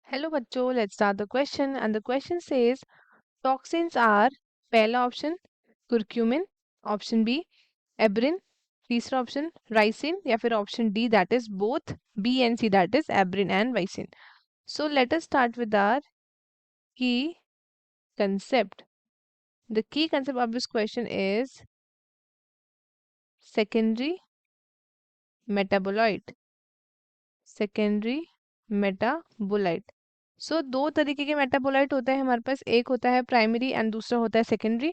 Hello बच्चों, let's start the question and the question says toxins are. पहला option curcumin, option B abrin, तीसरा option ricin या फिर option D that is both B and C that is abrin and ricin. So let us start with our key concept. The key concept of this question is secondary metaboloite. Secondary metaboloite. सो दो तरीके के metabolite होते हैं हमारे पास, एक होता है primary and दूसरा होता है सेकेंडरी.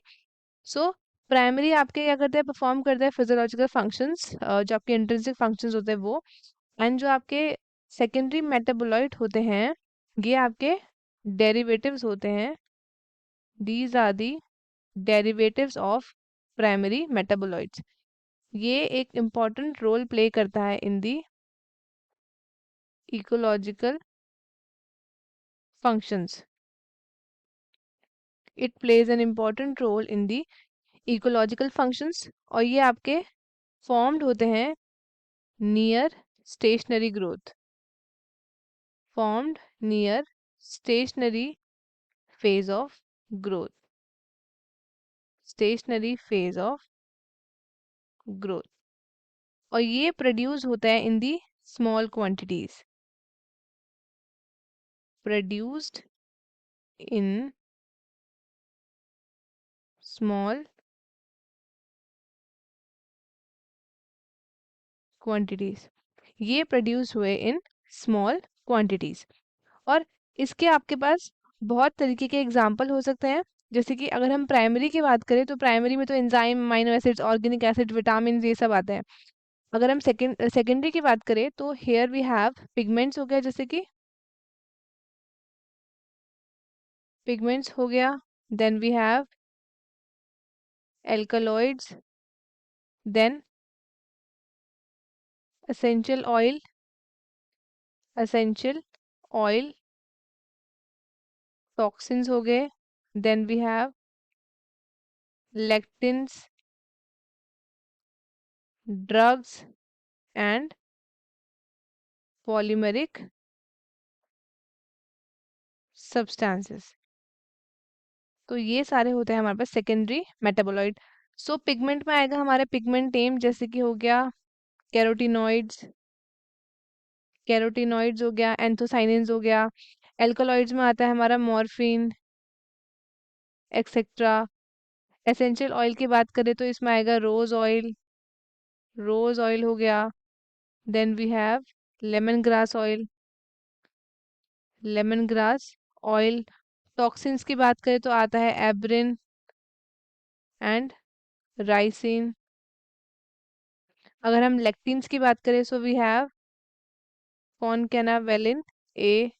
सो प्राइमरी आपके क्या करते हैं, परफॉर्म करते हैं फिजियोलॉजिकल फंक्शंस, जो आपके इंट्रिंसिक फंक्शंस होते हैं वो. एंड जो आपके सेकेंडरी मेटाबोलाइट होते हैं ये आपके डेरिवेटिव्स होते हैं. These are the derivatives of primary metabolites. ये एक इम्पॉर्टेंट रोल प्ले करता है in the ecological functions. It plays an important role in the ecological functions और ये आपके फॉर्म्ड होते हैं near stationary growth. Formed near stationary phase of growth. Stationary phase of growth. और ये प्रोड्यूस होता है in the small quantities. Produced in small quantities. ये प्रोड्यूस हुए इन स्मॉल क्वांटिटीज. और इसके आपके पास बहुत तरीके के एग्जाम्पल हो सकते हैं. जैसे कि अगर हम प्राइमरी की बात करें तो प्राइमरी में तो enzyme, amino acids, organic acid, vitamin ये सब आते हैं. अगर हम सेकेंडरी की बात करें तो हेयर वी हैव पिगमेंट्स हो गया, जैसे कि पिगमेंट्स हो गया. Then we have alkaloids, then essential oil, essential oil, toxins हो गए. Then we have lectins, drugs and polymeric substances. तो ये सारे होते हैं हमारे पास सेकेंडरी मेटाबोलाइट. सो पिगमेंट में आएगा हमारे पिगमेंट नेम, जैसे कि हो गया कैरोटिनॉइड्स, कैरोटिनॉइड्स हो गया, एंथोसाइनिन्स हो गया. एल्कलॉइड्स में आता है हमारा मॉर्फिन एक्सेट्रा. एसेंशियल ऑयल की बात करें तो इसमें आएगा रोज ऑयल, रोज ऑयल हो गया. Then we have lemon grass oil, lemon grass oil. Toxins की बात करें तो आता है एब्रिन एंड राइसिन. अगर हम लेक्टिन्स की बात करें सो वी हैव कॉनकैनावेलिन ए.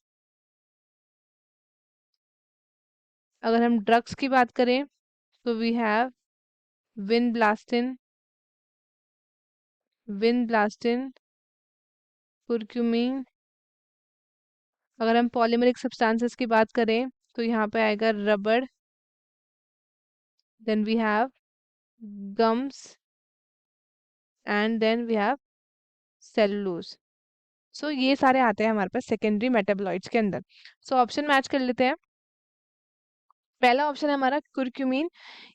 अगर हम ड्रग्स की बात करें तो वी हैव विनब्लास्टिन, विनब्लास्टिन, कुर्क्यूमिन. अगर हम पॉलीमेरिक सब्सटेंसेस की बात करें तो यहाँ पे आएगा रबड़. Then we have gums and then we have cellulose. So ये सारे आते हैं हमारे पास सेकेंडरी मेटाबोलाइट्स के अंदर. सो ऑप्शन मैच कर लेते हैं. पहला ऑप्शन है हमारा कुर्क्यूमिन.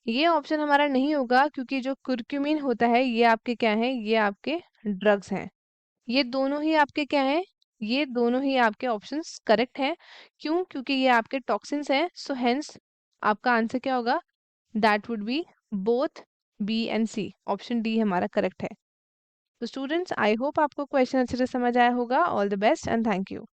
ये ऑप्शन हमारा नहीं होगा क्योंकि जो कुर्क्यूमिन होता है ये आपके क्या है, ये आपके ड्रग्स हैं. ये दोनों ही आपके क्या हैं, ये दोनों ही आपके ऑप्शंस करेक्ट हैं. क्यों? क्योंकि ये आपके टॉक्सिन्स हैं. सो हेंस आपका आंसर क्या होगा, that would be both B and C. Option D हमारा करेक्ट है. तो स्टूडेंट्स, आई होप आपको क्वेश्चन अच्छे से समझ आया होगा. All the best and thank you.